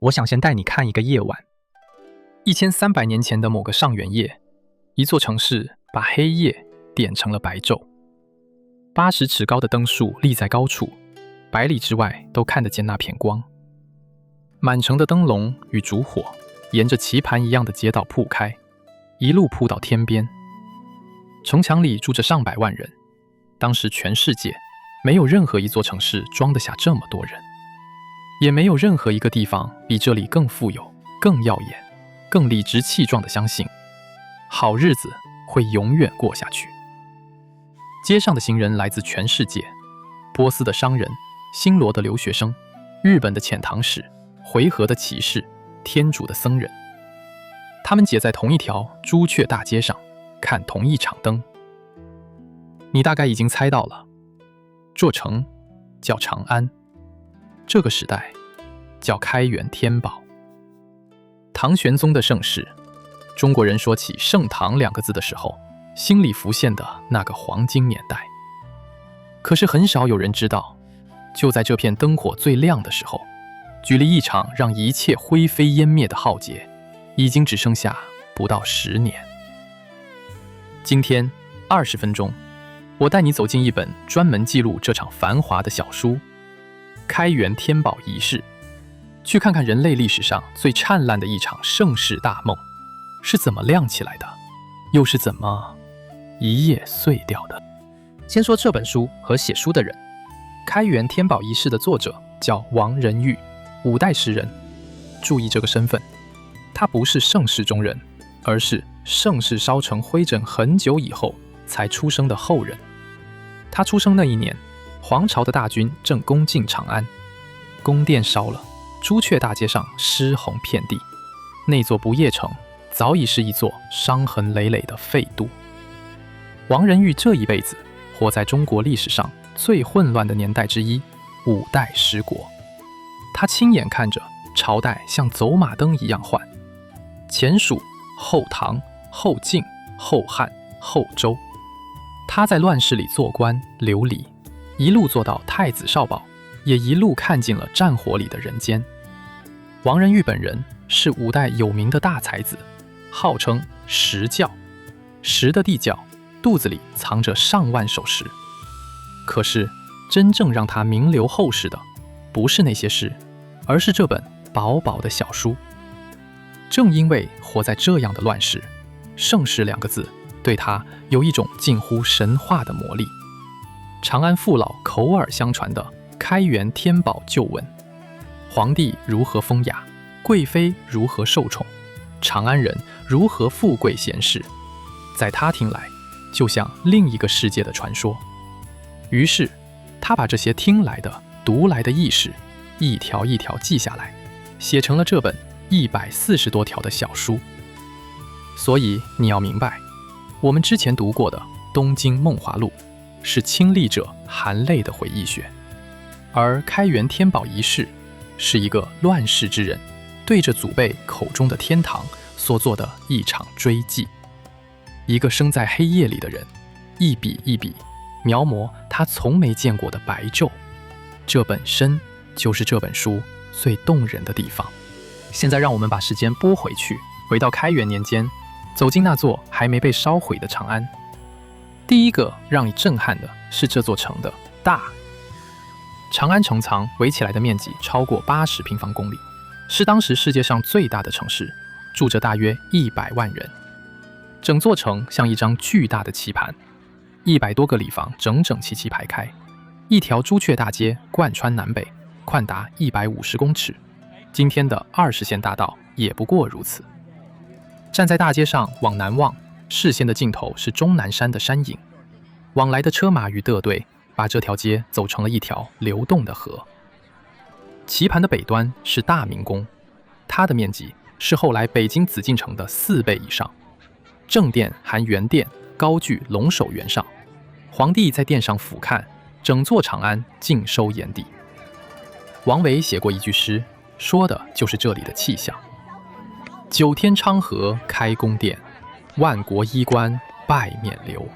我想先带你看一个夜晚。1300年前的某个上元夜，一座城市把黑夜点成了白昼。80尺高的灯树立在高处，百里之外都看得见那片光。满城的灯笼与烛火沿着棋盘一样的街道铺开，一路铺到天边。城墙里住着上百万人，当时全世界没有任何一座城市装得下这么多人，也没有任何一个地方比这里更富有、更耀眼、更理直气壮地相信，好日子会永远过下去。街上的行人来自全世界，波斯的商人，新罗的留学生，日本的遣唐使，回纥的骑士，天主的僧人，他们结在同一条朱雀大街上，看同一场灯。你大概已经猜到了，座城叫长安，这个时代叫开元天宝。唐玄宗的盛世，中国人说起盛唐2个字的时候，心里浮现的那个黄金年代。可是很少有人知道，就在这片灯火最亮的时候，距离一场让一切灰飞烟灭的浩劫，已经只剩下不到10年。今天20分钟，我带你走进一本专门记录这场繁华的小书《开元天宝仪式》，去看看人类历史上最灿烂的一场盛世大梦是怎么亮起来的，又是怎么一夜碎掉的。先说这本书和写书的人。开元天宝仪式的作者叫王仁玉，5代时人。注意这个身份，他不是盛世中人，而是盛世烧成灰烬很久以后才出生的后人。他出生那一年，皇朝的大军正攻进长安，宫殿烧了，朱雀大街上尸横遍地，那座不夜城早已是一座伤痕累累的废都。王仁玉这一辈子活在中国历史上最混乱的年代之一，5代十国。他亲眼看着朝代像走马灯一样换，前蜀、后唐、后晋、后汉、后周。他在乱世里做官流离，一路做到太子少保，也一路看尽了战火里的人间。王仁玉本人是5代有名的大才子，号称石窖，石的地窖，肚子里藏着上万首诗。可是真正让他名留后世的，不是那些诗，而是这本薄薄的小书。正因为活在这样的乱世，盛世2个字对他有一种近乎神话的魔力。长安父老口耳相传的开元天宝旧闻，皇帝如何风雅，贵妃如何受宠，长安人如何富贵闲适，在他听来就像另一个世界的传说。于是他把这些听来的读来的轶事一条一条记下来，写成了这本140多条的小书。所以你要明白，我们之前读过的《东京梦华录》是亲历者含泪的回忆学，而开元天宝仪式是一个乱世之人对着祖辈口中的天堂所做的一场追记。一个生在黑夜里的人，一笔一笔描摹他从没见过的白昼，这本身就是这本书最动人的地方。现在让我们把时间拨回去，回到开元年间，走进那座还没被烧毁的长安。第一个让你震撼的是这座城的大。长安城藏围起来的面积超过80平方公里，是当时世界上最大的城市，住着大约100万人。整座城像一张巨大的棋盘，100多个里房整整齐齐排开，一条朱雀大街贯穿南北，宽达150公尺。今天的20线大道也不过如此。站在大街上往南望，视线的尽头是终南山的山影，往来的车马与仄队把这条街走成了一条流动的河。棋盘的北端是大明宫，它的面积是后来北京紫禁城的4倍以上。正殿含圆殿高踞龙首原上，皇帝在殿上俯瞰，整座长安尽收眼底。王维写过一句诗，说的就是这里的气象：9天昌河开宫殿，万国衣冠拜冕旒。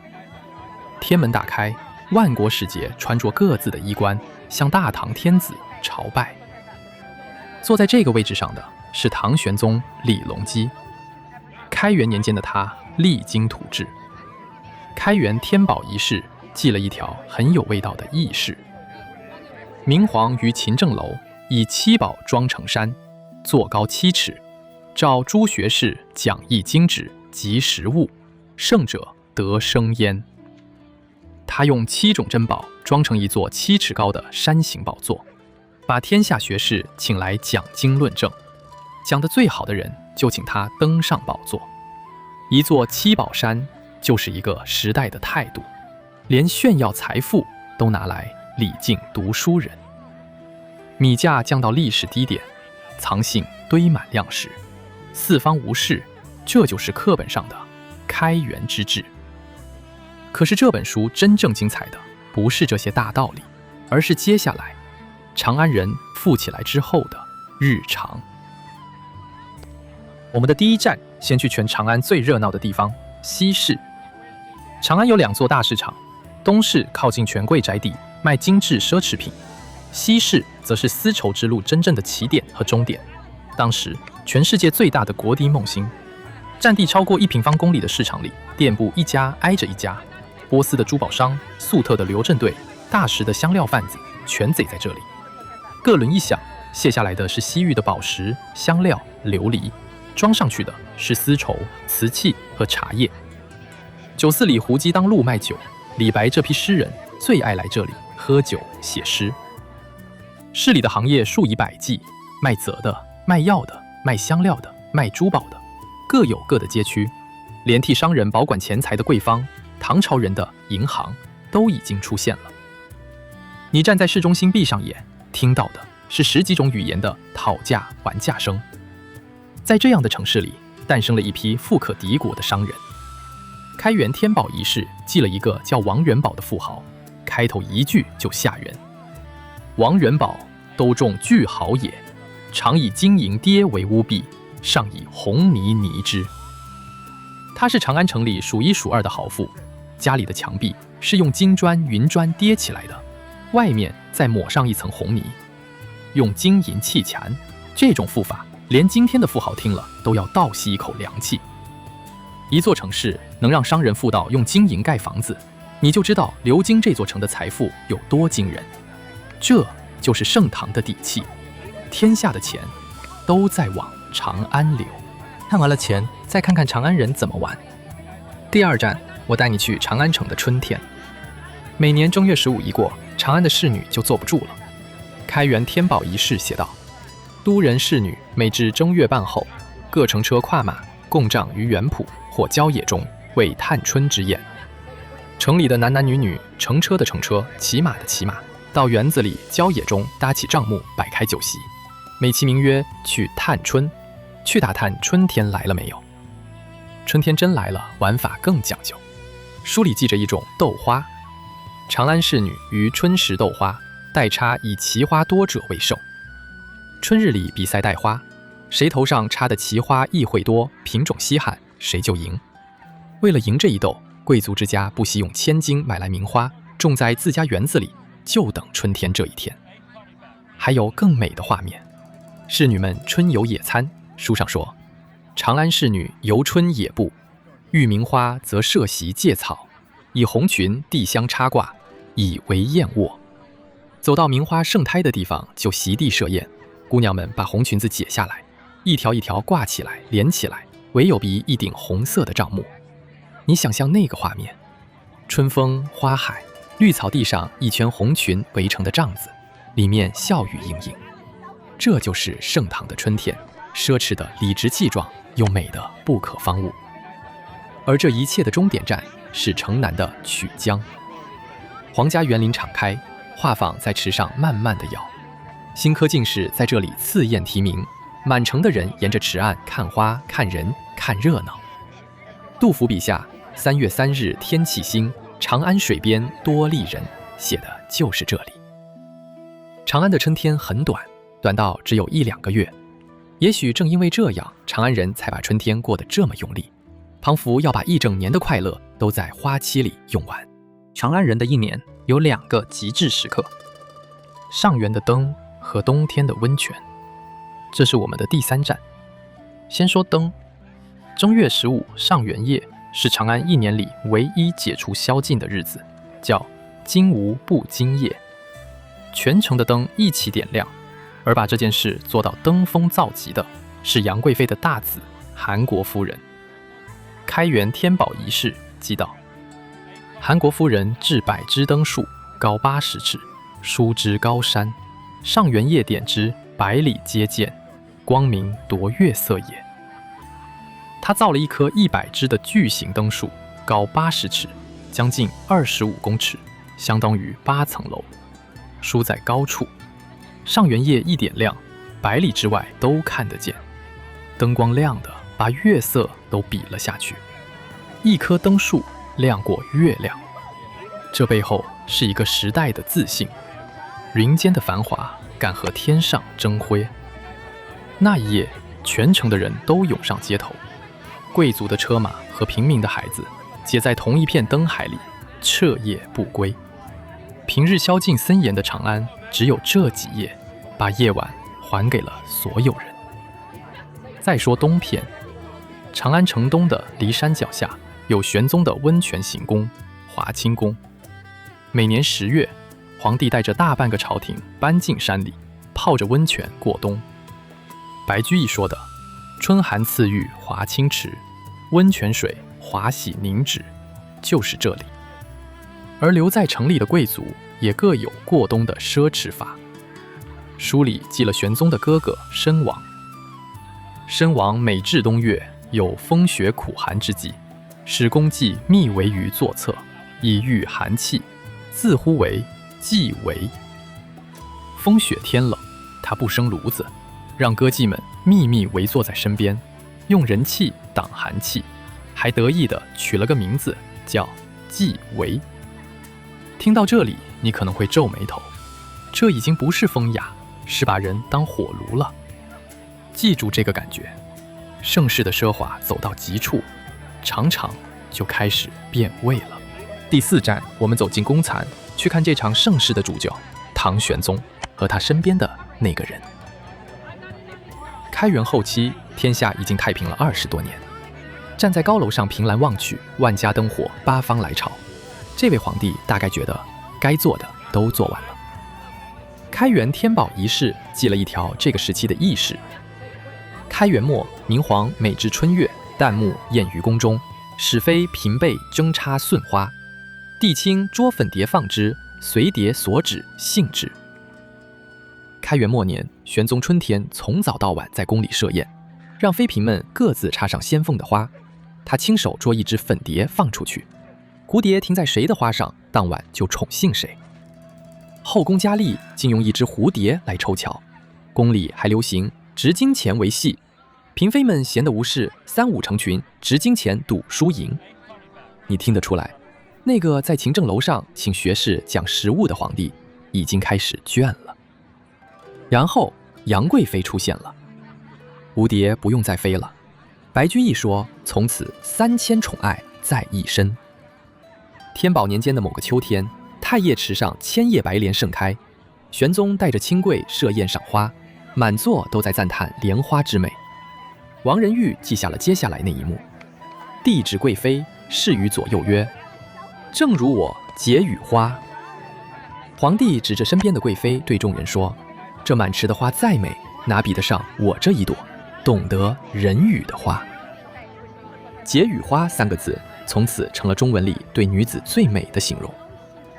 天门打开，万国使节穿着各自的衣冠，向大唐天子朝拜。坐在这个位置上的是唐玄宗李隆基。开元年间的他励精图治，开元天宝遗事记了一条很有味道的轶事：明皇于勤政楼以七宝装成山，坐高7尺，召诸学士讲义经旨及实物，胜者得生焉。他用7种珍宝装成一座7尺高的山形宝座，把天下学士请来讲经论证，讲得最好的人就请他登上宝座。一座7宝山就是一个时代的态度，连炫耀财富都拿来礼敬读书人。米价降到历史低点，藏信堆满量石，四方无事，这就是课本上的开元之治。可是这本书真正精彩的不是这些大道理，而是接下来长安人富起来之后的日常。我们的第一站先去全长安最热闹的地方西市。长安有2座大市场，东市靠近权贵宅邸，卖精致奢侈品，西市则是丝绸之路真正的起点和终点。当时全世界最大的国敌梦兴，占地超过1平方公里的市场里，店铺一家挨着一家，波斯的珠宝商、粟特的邮政队、大石的香料贩子全贼在这里。各轮一响，卸下来的是西域的宝石、香料、琉璃，装上去的是丝绸、瓷器和茶叶。酒肆里胡姬当路卖酒，李白这批诗人最爱来这里喝酒写诗。市里的行业数以百计，卖泽的、卖药的、卖香料的、卖珠宝的，各有各的街区。连替商人保管钱财的贵方，唐朝人的银行都已经出现了。你站在市中心闭上眼，听到的是10几种语言的讨价还价声。在这样的城市里，诞生了一批富可敌国的商人。开元天宝遗事记了一个叫王元宝的富豪，开头一句就吓人：王元宝都中巨豪也，常以金银锱为屋壁，上以红泥泥之。他是长安城里数1数2的豪富，家里的墙壁是用金砖、云砖叠起来的，外面再抹上一层红泥，用金银砌墙。这种富法，连今天的富豪听了都要倒吸一口凉气。一座城市能让商人富到用金银盖房子，你就知道流经这座城的财富有多惊人。这就是盛唐的底气，天下的钱都在往长安流。看完了钱，再看看长安人怎么玩。第2站，我带你去长安城的春天。每年正月15一过，长安的侍女就坐不住了。开元天宝遗事写道：都人侍女每至正月半后，各乘车跨马，共帐于园圃或郊野中，为探春之宴。城里的男男女女乘车的乘车，骑马的骑马，到园子里郊野中搭起帐幕，摆开酒席，美其名曰去探春，去打探春天来了没有。春天真来了，玩法更讲究。书里记着一种斗花，长安侍女于春时斗花，代插以奇花多者为胜。春日里比赛带花，谁头上插的奇花异卉多，品种稀罕，谁就赢。为了赢这一斗，贵族之家不惜用千金买来名花，种在自家园子里，就等春天这一天。还有更美的画面，侍女们春游野餐。书上说，长安侍女游春野步，遇名花则设席借草，以红裙递香插挂，以为燕卧。走到名花盛开的地方，就席地设宴。姑娘们把红裙子解下来，一条一条挂起来连起来，唯有比一顶红色的帐幕。你想象那个画面，春风花海，绿草地上一圈红裙围成的帐子，里面笑语盈盈。这就是盛唐的春天，奢侈的理直气壮，又美的不可方物。而这一切的终点站是城南的曲江。皇家园林敞开，画舫在池上慢慢地摇，新科进士在这里赐宴题名，满城的人沿着池岸看花、看人、看热闹。杜甫笔下3月3日天气新，长安水边多丽人，写的就是这里。长安的春天很短，短到只有1-2个月。也许正因为这样，长安人才把春天过得这么用力，仿佛要把一整年的快乐都在花期里用完。长安人的一年有2个极致时刻：上元的灯和冬天的温泉。这是我们的第3站。先说灯，正月15上元夜是长安1年里唯一解除宵禁的日子，叫金无不惊夜，全城的灯一起点亮。而把这件事做到登峰造极的是杨贵妃的大子韩国夫人。开元天宝仪式记道，韩国夫人置100支灯树，高80尺，疏之高山，上元夜点之，百里皆见，光明夺月色也。他造了一棵100支的巨型灯树，高80尺，将近25公尺，相当于8层楼，疏在高处。上元夜一点亮，百里之外都看得见，灯光亮的把月色都比了下去。一棵灯树亮过月亮，这背后是一个时代的自信。云间的繁华敢和天上争辉。那一夜，全城的人都涌上街头，贵族的车马和平民的孩子结在同一片灯海里，彻夜不归。平日宵禁森严的长安，只有这几夜把夜晚还给了所有人。再说东片，长安城东的骊山脚下有玄宗的温泉行宫华清宫。每年10月，皇帝带着大半个朝廷搬进山里，泡着温泉过冬。白居易说的春寒赐浴华清池，温泉水华洗凝脂，就是这里。而留在城里的贵族也各有过冬的奢侈法。书里记了玄宗的哥哥申王。申王每至冬月，有风雪苦寒之际，使公伎密围于座侧，以御寒气，自呼为伎围。风雪天冷，他不生炉子，让歌妓们秘密围坐在身边，用人气挡寒气，还得意地取了个名字叫伎围。听到这里，你可能会皱眉头，这已经不是风雅，是把人当火炉了。记住这个感觉，盛世的奢华走到极处，常常就开始变味了。第4站，我们走进宫残，去看这场盛世的主角唐玄宗和他身边的那个人。开元后期，天下已经太平了20多年，站在高楼上凭栏望去，万家灯火，八方来朝。这位皇帝大概觉得该做的都做完了。开元天宝仪式记了一条这个时期的轶事。开元末，明皇每至春月，旦暮宴于宫中，使妃嫔辈争插顺花，帝卿捉粉蝶放之，随蝶所指，幸之。开元末年，玄宗春天从早到晚在宫里设宴，让妃嫔们各自插上仙凤的花，他亲手捉一只粉蝶放出去，蝴蝶停在谁的花上，当晚就宠幸谁。后宫佳丽竟用一只蝴蝶来抽巧，宫里还流行执金钱为戏，嫔妃们闲得无事，3、5成群执金钱赌输赢。你听得出来，那个在勤政楼上请学士讲实务的皇帝已经开始倦了。然后杨贵妃出现了，蝴蝶不用再飞了。白居易说，从此3000宠爱在一身。天宝年间的某个秋天，太液池上千叶白莲盛开，玄宗带着清贵设宴赏花，满座都在赞叹莲花之美。王仁玉记下了接下来那一幕，帝指贵妃，示于左右曰：“正如我解语花。”皇帝指着身边的贵妃对众人说：“这满池的花再美，哪比得上我这一朵懂得人语的花？”解语花3个字从此成了中文里对女子最美的形容。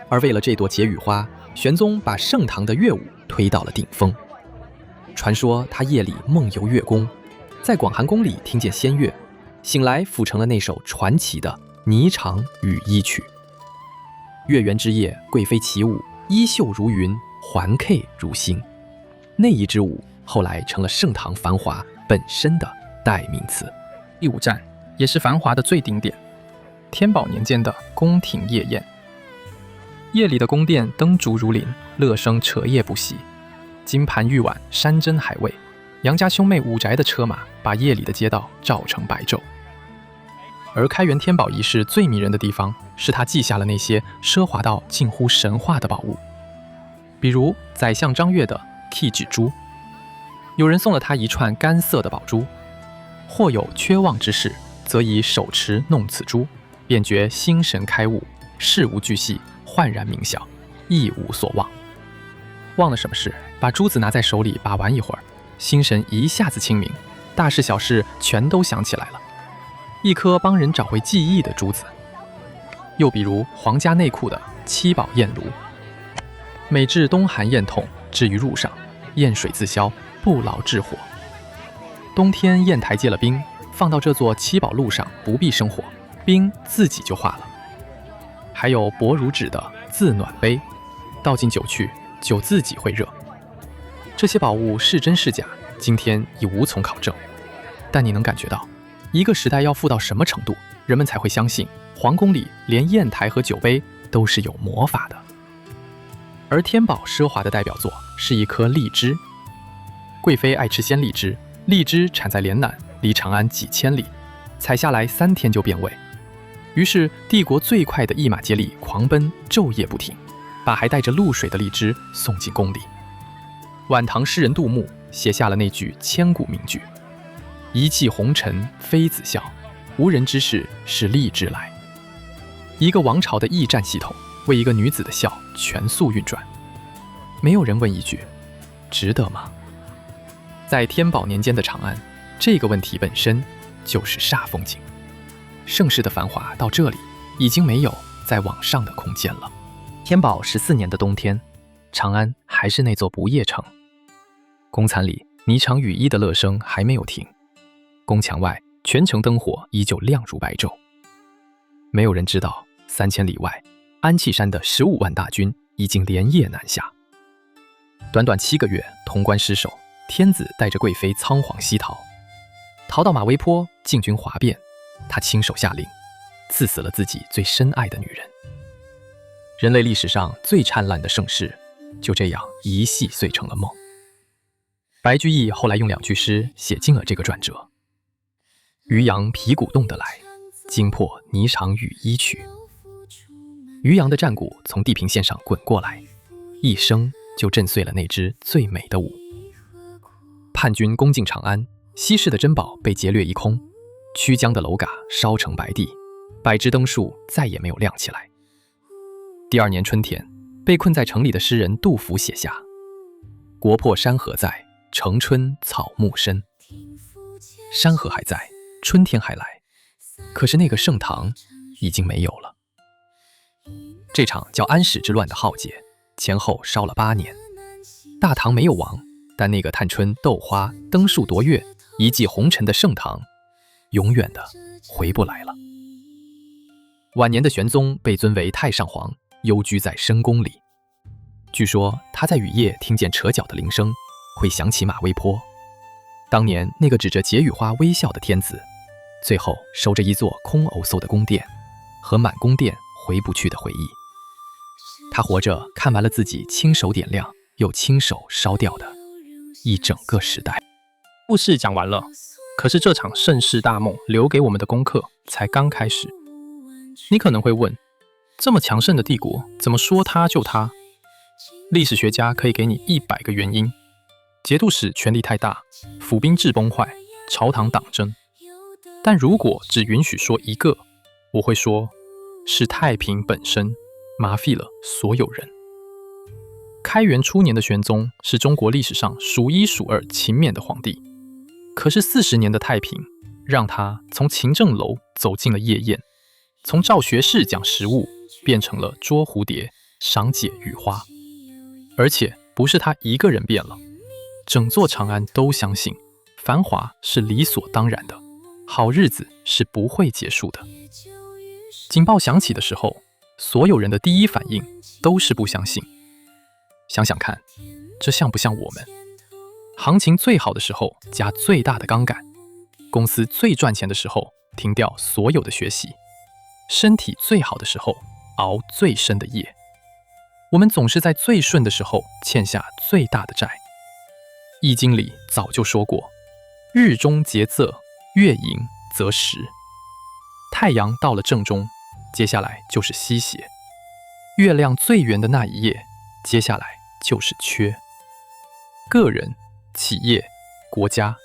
而为了这朵解语花，玄宗把盛唐的乐舞推到了顶峰。传说他夜里梦游月宫，在广寒宫里听见仙乐，醒来抚成了那首传奇的《霓裳羽衣曲》。月圆之夜，贵妃起舞，衣袖如云，环 K 如星。那一支舞后来成了盛唐繁华本身的代名词。第5站也是繁华的最顶点，天宝年间的宫廷夜宴。夜里的宫殿灯烛如林，乐声彻夜不息，金盘玉碗，山珍海味，杨家兄妹5宅的车马把夜里的街道照成白昼。而开元天宝仪式最迷人的地方，是他记下了那些奢华到近乎神话的宝物，比如宰相张悦的 K 纸珠。有人送了他一串干涩的宝珠，或有缺望之事，则以手持弄此珠，便觉心神开悟，事无巨细，焕然明晓，一无所忘。忘了什么事，把珠子拿在手里把玩一会儿，心神一下子清明，大事小事全都想起来了，一颗帮人找回记忆的珠子。又比如皇家内库的七宝焰炉，每至冬寒焰痛，置于褥上，焰水自消，不劳制火。冬天砚台结了冰，放到这座七宝炉上，不必生火，冰自己就化了。还有薄如纸的自暖杯，倒进酒去，酒自己会热。这些宝物是真是假，今天已无从考证，但你能感觉到，一个时代要富到什么程度，人们才会相信皇宫里连砚台和酒杯都是有魔法的。而天宝奢华的代表作是一颗荔枝。贵妃爱吃鲜荔枝，荔枝产在连南，离长安几千里，采下来3天就变味。于是帝国最快的一马接力狂奔，昼夜不停，把还带着露水的荔枝送进宫里。晚唐诗人杜牧写下了那句千古名句：一骑红尘妃子笑，无人知是荔枝来。一个王朝的驿站系统为一个女子的笑全速运转，没有人问一句值得吗？在天宝年间的长安，这个问题本身就是煞风景。盛世的繁华到这里已经没有再往上的空间了。天宝14年的冬天，长安还是那座不夜城。宫残里霓裳羽衣的乐声还没有停，宫墙外全城灯火依旧亮如白昼。没有人知道3000里外，安碛山的15万大军已经连夜南下。短短7个月，潼关失守，天子带着贵妃仓皇西逃，逃到马嵬坡，禁军哗变，他亲手下令，刺死了自己最深爱的女人。人类历史上最灿烂的盛世，就这样一夕碎成了梦。白居易后来用2句诗写尽了这个转折：渔阳鼙鼓动得来，惊破霓裳羽衣去。渔阳的战鼓从地平线上滚过来，一声就震碎了那支最美的舞。叛军攻进长安，稀世的珍宝被劫掠一空，曲江的楼嘎烧成白地，100枝灯树再也没有亮起来。第2年春天，被困在城里的诗人杜甫写下：国破山河在，城春草木深。山河还在，春天还来，可是那个盛唐已经没有了。这场叫安史之乱的浩劫，前后烧了8年。大唐没有亡，但那个探春斗花、灯树夺月、一骑红尘的盛唐，永远的回不来了。晚年的玄宗被尊为太上皇，幽居在深宫里。据说他在雨夜听见扯脚的铃声，会想起马嵬坡。当年那个指着解语花微笑的天子，最后守着一座空偶叟的宫殿，和满宫殿回不去的回忆。他活着看完了自己亲手点亮又亲手烧掉的一整个时代。故事讲完了，可是这场盛世大梦留给我们的功课才刚开始。你可能会问，这么强盛的帝国，怎么说它就它？历史学家可以给你100个原因：节度使权力太大，府兵制崩坏，朝堂党争。但如果只允许说一个，我会说是太平本身麻痹了所有人。开元初年的玄宗是中国历史上数1数2勤勉的皇帝，可是40年的太平让他从勤政楼走进了夜宴，从赵学士讲食物变成了捉蝴蝶、赏解语花。而且不是他一个人变了，整座长安都相信繁华是理所当然的，好日子是不会结束的。警报响起的时候，所有人的第一反应都是不相信。想想看，这像不像我们？行情最好的时候加最大的杠杆，公司最赚钱的时候停掉所有的学习，身体最好的时候熬最深的夜。我们总是在最顺的时候欠下最大的债。易经里早就说过，日中节仄，月盈则食。太阳到了正中，接下来就是西斜。月亮最圆的那一夜，接下来就是缺。个人、企业、国家，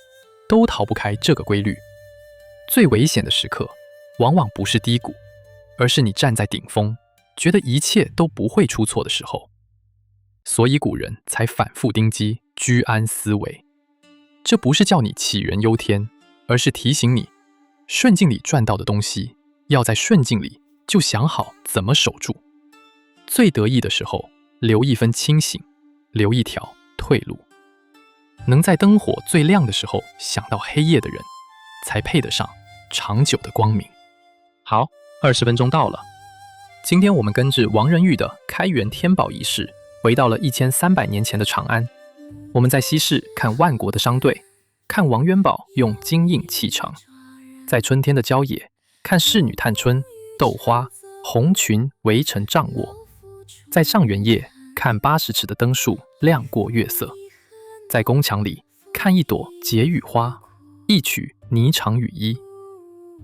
都逃不开这个规律。最危险的时刻，往往不是低谷，而是你站在顶峰，觉得一切都不会出错的时候。所以古人才反复叮叽居安思危，这不是叫你杞人忧天，而是提醒你，顺境里赚到的东西，要在顺境里就想好怎么守住。最得意的时候，留一分清醒，留一条退路。能在灯火最亮的时候想到黑夜的人，才配得上长久的光明。好，20分钟到了。今天我们跟着王仁裕的开元天宝仪式，回到了1300年前的长安。我们在西市看万国的商队，看王元宝用金印砌城；在春天的郊野，看侍女探春、斗花、红裙围成帐卧；在上元夜，看80尺的灯树亮过月色；在宫墙里，看一朵解语花，一曲霓裳羽衣；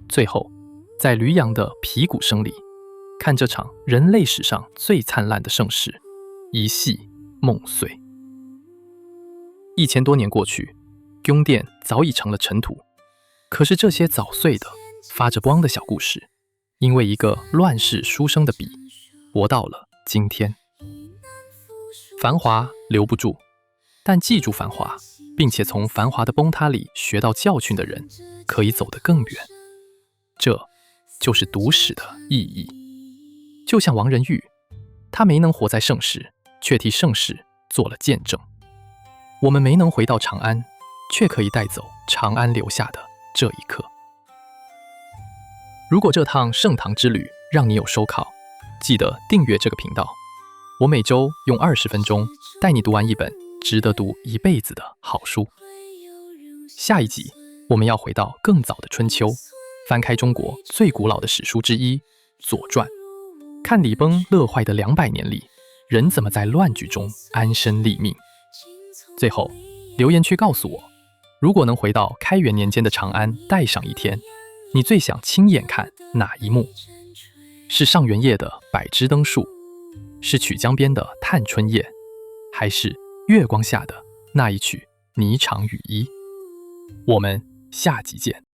最后，在驴羊的皮鼓声里，看这场人类史上最灿烂的盛世，一夕梦碎。1000多年过去，宫殿早已成了尘土，可是这些早碎的、发着光的小故事，因为一个乱世书生的笔，活到了今天。繁华留不住，但记住繁华，并且从繁华的崩塌里学到教训的人，可以走得更远。这就是读史的意义。就像王仁裕，他没能活在盛世，却替盛世做了见证。我们没能回到长安，却可以带走长安留下的这一刻。如果这趟盛唐之旅让你有收考，记得订阅这个频道。我每周用20分钟带你读完一本值得读一辈子的好书。下一集我们要回到更早的春秋，翻开中国最古老的史书之一《左传》，看礼崩乐坏的200年里，人怎么在乱局中安身立命。最后，留言区告诉我，如果能回到开元年间的长安待上一天，你最想亲眼看哪一幕？是上元夜的百枝灯树，是曲江边的探春夜，还是月光下的那一曲霓裳羽衣？我们下集见。